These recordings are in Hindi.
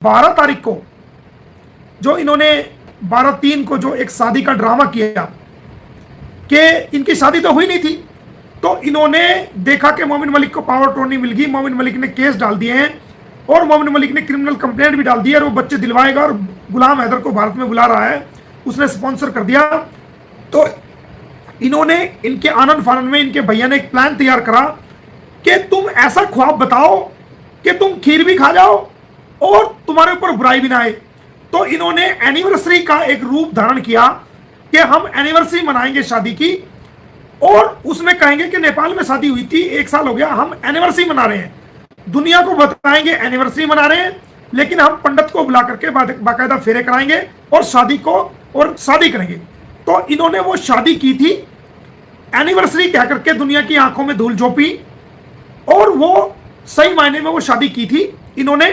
12 तारीख को जो इन्होंने 12/3 को जो एक शादी का ड्रामा किया कि इनकी शादी तो हुई नहीं थी, तो इन्होंने देखा कि मोमिन मलिक को पावर अटॉर्नी मिल गई, मोमिन मलिक ने केस डाल दिए हैं और मोमिन मलिक ने क्रिमिनल कंप्लेंट भी डाल दी है और वो बच्चे दिलवाएगा और गुलाम हैदर को भारत में बुला रहा है, उसने स्पॉन्सर कर दिया। तो इन्होंने इनके आनंद फानन में इनके भैया ने एक प्लान तैयार करा कि तुम ऐसा ख्वाब बताओ कि तुम खीर भी खा जाओ और तुम्हारे ऊपर बुराई भी ना आए। तो इन्होंने एनिवर्सरी का एक रूप धारण किया कि हम एनिवर्सरी मनाएंगे शादी की और उसमें कहेंगे कि नेपाल में शादी हुई थी, 1 साल हो गया, हम एनिवर्सरी मना रहे हैं, दुनिया को बताएंगे एनिवर्सरी मना रहे हैं, लेकिन हम पंडित को बुला करके बाकायदा फेरे कराएंगे और शादी करेंगे। तो इन्होंने वो शादी की थी, एनिवर्सरी कह करके दुनिया की आंखों में धूल झोंपी और वो सही मायने में वो शादी की थी। इन्होंने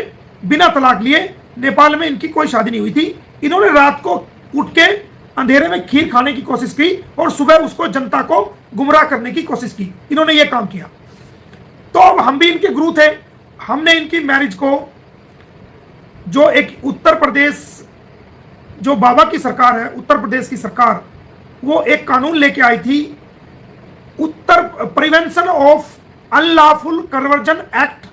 बिना तलाक लिए, नेपाल में इनकी कोई शादी नहीं हुई थी, इन्होंने रात को उठ के अंधेरे में खीर खाने की कोशिश की और सुबह उसको जनता को गुमराह करने की कोशिश की। इन्होंने ये काम किया। तो अब हम भी इनके गुरु थे, हमने इनकी मैरिज को, जो एक उत्तर प्रदेश, जो बाबा की सरकार है, उत्तर प्रदेश की सरकार, वो एक कानून लेके आई थी, Uttar prevention of unlawful conversion act,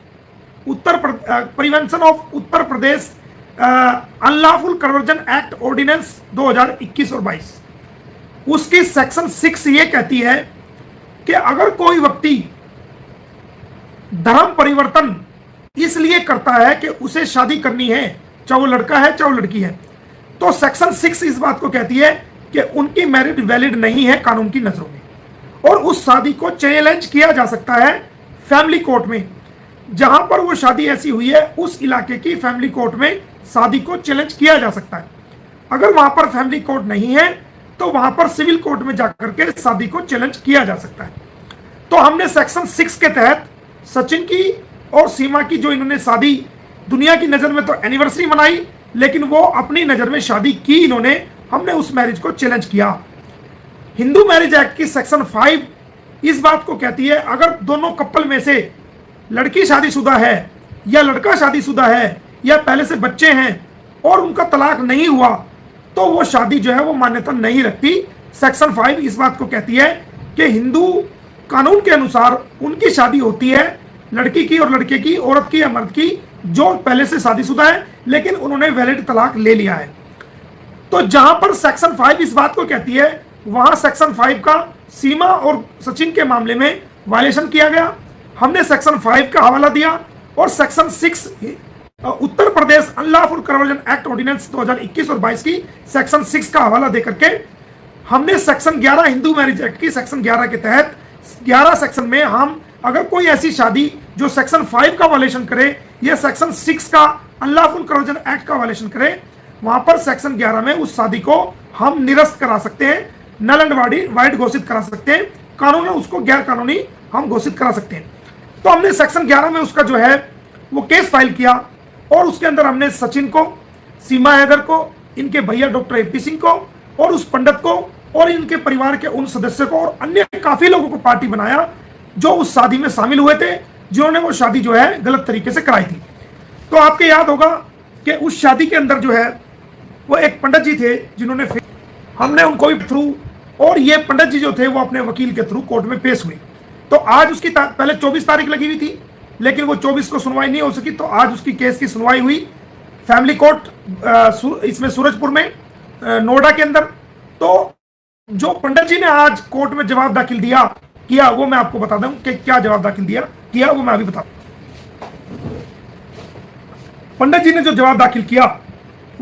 prevention of Uttar Pradesh unlawful conversion act ordinance 2021 और 22। उसकी सेक्शन 6 ये कहती है कि अगर कोई व्यक्ति धर्म परिवर्तन इसलिए करता है कि उसे शादी करनी है, चाहे वो लड़का है चाहे वो लड़की है, तो सेक्शन 6 इस बात को कहती है कि उनकी मैरिज वैलिड नहीं है कानून की नजरों में और उस शादी को चैलेंज किया जा सकता है फैमिली कोर्ट में। जहां पर वो शादी ऐसी हुई है उस इलाके की फैमिली कोर्ट में शादी को चैलेंज किया जा सकता है। अगर वहां पर फैमिली कोर्ट नहीं है तो वहां पर सिविल कोर्ट में जाकर के शादी को चैलेंज किया जा सकता है। तो हमने सेक्शन 6 के तहत सचिन की और सीमा की जो इन्होंने शादी, दुनिया की नजर में तो एनिवर्सरी मनाई, लेकिन वो अपनी नजर में शादी की इन्होंने, हमने उस मैरिज को चैलेंज किया। हिंदू मैरिज एक्ट की सेक्शन 5 इस बात को कहती है अगर दोनों कपल में से लड़की शादीशुदा है या लड़का शादीशुदा है या पहले से बच्चे हैं और उनका तलाक नहीं हुआ तो वो शादी जो है वो मान्यता नहीं रखती। सेक्शन 5 इस बात को कहती है कि हिंदू कानून के अनुसार उनकी शादी होती है, लड़की की और लड़के की, औरत की या मर्द की, जो पहले से शादीशुदा है लेकिन उन्होंने वैलिड तलाक ले लिया है। तो जहां पर सेक्शन 5 इस बात को कहती है वहां सेक्शन 5 का सीमा और सचिन के मामले में वायलेशन किया गया। हमने सेक्शन 5 का हवाला दिया और सेक्शन 6 उत्तर Pradesh unlawful conversion act ordinance 2021 और 22 की सेक्शन 6 का हवाला देकर के हमने सेक्शन 11 हिंदू मैरिज एक्ट की सेक्शन 11 के तहत 11 सेक्शन में हम अगर कोई ऐसी शादी जो सेक्शन 5 का वायलेशन करे या सेक्शन 6 का अनलॉफुल कन्वर्जन एक्ट का वायलेशन करे, वहां पर सेक्शन 11 में उस शादी को हम निरस्त करा सकते हैं, नल एंड वाइड घोषित करा सकते हैं, कानून में उसको गैर कानूनी हम घोषित करा सकते हैं। तो हमने सेक्शन 11 में उसका जो है वो केस फाइल किया और उसके अंदर हमने सचिन को, सीमा हैदर को, इनके भैया डॉक्टर एपी सिंह को और उस पंडित को और इनके परिवार के उन सदस्यों को और अन्य काफी लोगों को पार्टी बनाया जो उस शादी में शामिल हुए थे, जिन्होंने वो शादी जो है गलत तरीके से कराई थी। तो आपके याद होगा कि उस शादी के अंदर जो है वो एक पंडित जी थे जिन्होंने, हमने उनको भी थ्रू, और ये पंडित जी जो थे वो अपने वकील के थ्रू कोर्ट में पेश हुए। तो आज उसकी पहले 24 तारीख लगी हुई थी लेकिन वो 24 को सुनवाई नहीं हो सकी, तो आज उसकी केस की सुनवाई हुई फैमिली कोर्ट इसमें सूरजपुर में नोएडा के अंदर। तो जो पंडित जी ने आज कोर्ट में जवाब दाखिल किया वो मैं आपको बता दूं कि क्या जवाब दाखिल किया वो मैं अभी बता। पंडित जी ने जो जवाब दाखिल किया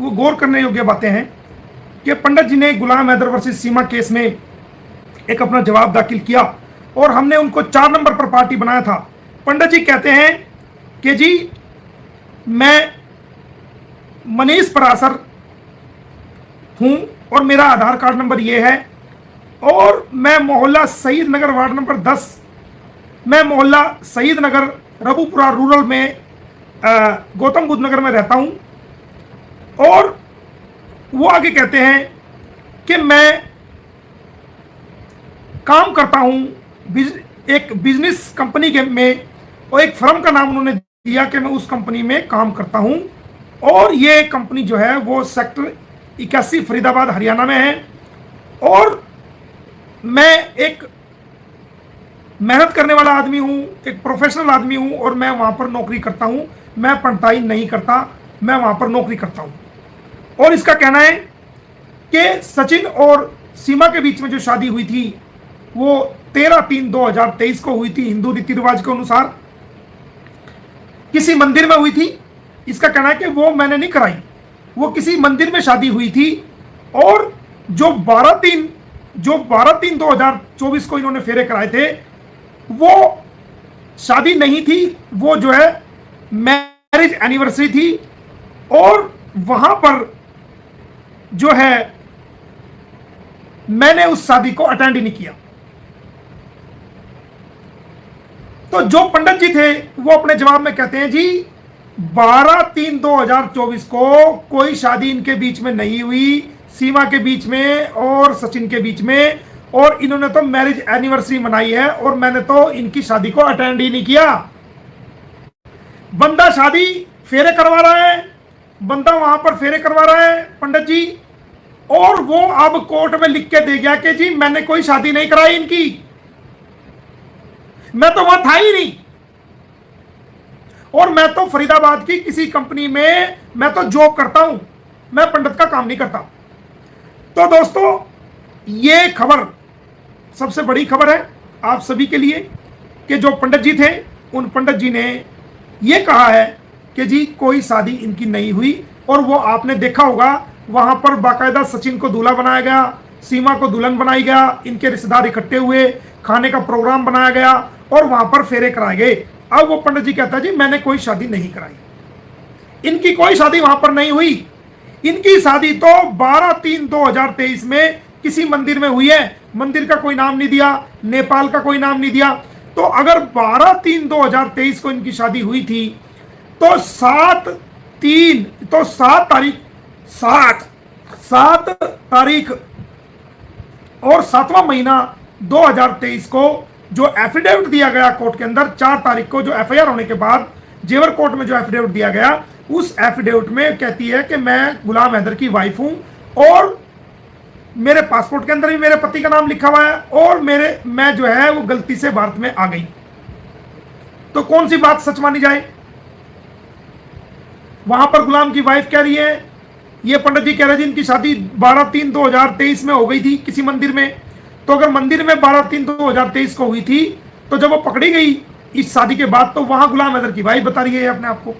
वो गौर करने योग्य बातें हैं कि पंडित जी ने गुलाम हैदर वर्सेस सीमा केस में एक अपना जवाब दाखिल किया और हमने उनको 4 नंबर पर पार्टी बनाया था। पंडित जी कहते हैं कि जी मैं मनीष परासर हूं और मेरा आधार कार्ड नंबर ये है और मैं मोहल्ला शहीद नगर वार्ड नंबर 10, मैं मोहल्ला शहीद नगर रबूपुरा रूरल में गौतम बुद्ध नगर में रहता हूं। और वो आगे कहते हैं कि मैं काम करता हूं एक बिजनेस कंपनी के में, और एक फर्म का नाम उन्होंने दिया कि मैं उस कंपनी में काम करता हूं और ये कंपनी जो है वो सेक्टर 81 फरीदाबाद हरियाणा में है। और मैं एक मेहनत करने वाला आदमी हूं, एक प्रोफेशनल आदमी हूं, और मैं वहां पर नौकरी करता हूं। मैं पढ़ताई नहीं करता, मैं वहां पर नौकरी करता हूं। और इसका कहना है कि सचिन और सीमा के बीच में जो शादी हुई थी वो 13/3/2023 को हुई थी, हिंदू रीति रिवाज के अनुसार किसी मंदिर में हुई थी। इसका कहना है कि वो मैंने नहीं कराई, वो किसी मंदिर में शादी हुई थी। और जो 12/3/2024 को इन्होंने फेरे कराए थे वो शादी नहीं थी, वो जो है मैरिज एनिवर्सरी थी। और वहां पर जो है मैंने उस शादी को अटेंड ही नहीं किया। तो जो पंडित जी थे वो अपने जवाब में कहते हैं जी 12/3/2024 को कोई शादी इनके बीच में नहीं हुई, सीमा के बीच में और सचिन के बीच में, और इन्होंने तो मैरिज एनिवर्सरी मनाई है और मैंने तो इनकी शादी को अटेंड ही नहीं किया। बंदा शादी फेरे करवा रहा है, बंदा वहां पर फेरे करवा रहा है पंडित जी, और वो अब कोर्ट में लिख के दे गया कि जी मैंने कोई शादी नहीं कराई इनकी, मैं तो वहां था ही नहीं, और मैं तो फरीदाबाद की किसी कंपनी में मैं तो जॉब करता हूं, मैं पंडित का काम नहीं करता। तो दोस्तों ये खबर सबसे बड़ी खबर है आप सभी के लिए कि जो पंडित जी थे उन पंडित जी ने ये कहा है कि जी कोई शादी इनकी नहीं हुई। और वो आपने देखा होगा वहां पर बाकायदा सचिन को दूल्हा बनाया गया, सीमा को दुल्हन बनाई गया, इनके रिश्तेदार इकट्ठे हुए, खाने का प्रोग्राम बनाया गया और वहां पर फेरे कराए गए। अब वो पंडित जी कहता है जी मैंने कोई शादी नहीं कराई, इनकी कोई शादी वहां पर नहीं हुई। इनकी शादी तो 12/3/2023 में किसी मंदिर में हुई है, मंदिर का कोई नाम नहीं दिया, नेपाल का कोई नाम नहीं दिया। तो अगर 12/3/2023 को इनकी शादी हुई थी तो 7 तारीख और 7वां महीना 2023 को जो एफिडेविट दिया गया कोर्ट के अंदर, 4 तारीख को जो एफआईआर होने के बाद जेवर कोर्ट में जो एफिडेविट दिया गया, उस एफिडेविट में कहती है कि मैं गुलाम हैदर की वाइफ हूं और मेरे पासपोर्ट के अंदर भी मेरे पति का नाम लिखा हुआ है और मैं जो है वो गलती से भारत में आ गई। तो कौन सी बात सच मानी जाए? वहां पर गुलाम की वाइफ कह रही है, ये पंडित जी कह रहे थे इनकी शादी 12/3/2023 में हो गई थी किसी मंदिर में। तो अगर मंदिर में 12/3/2023 को हुई थी तो जब वो पकड़ी गई इस शादी के बाद तो वहां गुलाम हैदर की वाइफ बता रही है अपने आप को।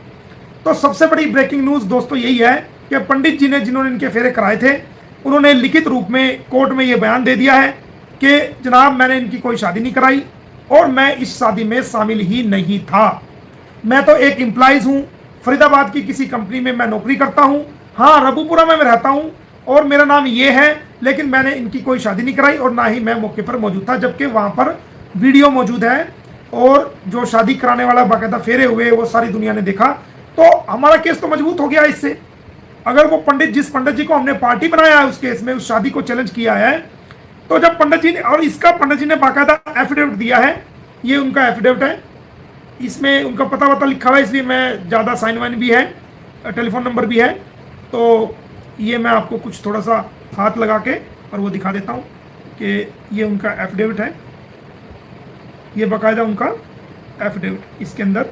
तो सबसे बड़ी ब्रेकिंग न्यूज दोस्तों यही है कि पंडित जी ने जिन्होंने इनके फेरे कराए थे उन्होंने लिखित रूप में कोर्ट में यह बयान दे दिया है कि जनाब मैंने इनकी कोई शादी नहीं कराई और मैं इस शादी में शामिल ही नहीं था। मैं तो एक एम्प्लॉइज हूं, फरीदाबाद की किसी कंपनी में मैं नौकरी करता हूं, हाँ रबूपुरा में मैं रहता हूं और मेरा नाम ये है, लेकिन मैंने इनकी कोई शादी नहीं कराई और ना ही मैं मौके पर मौजूद था, जबकि वहां पर वीडियो मौजूद है और जो शादी कराने वाला बाकायदा फेरे हुए वो सारी दुनिया ने देखा। तो हमारा केस तो मजबूत हो गया इससे। अगर वो जिस पंडित जी को हमने पार्टी बनाया है उस केस में, उस शादी को चैलेंज किया है, तो जब पंडित जी ने, और इसका पंडित जी ने बाकायदा एफिडेविट दिया है, ये उनका एफिडेविट है, इसमें उनका पता वता लिखा हुआ है, इसलिए मैं ज़्यादा साइन वाइन भी है, टेलीफोन नंबर भी है। तो ये मैं आपको कुछ थोड़ा सा हाथ लगा के और वो दिखा देता हूँ कि ये उनका एफिडेविट है, ये बाकायदा उनका एफिडेविट, इसके अंदर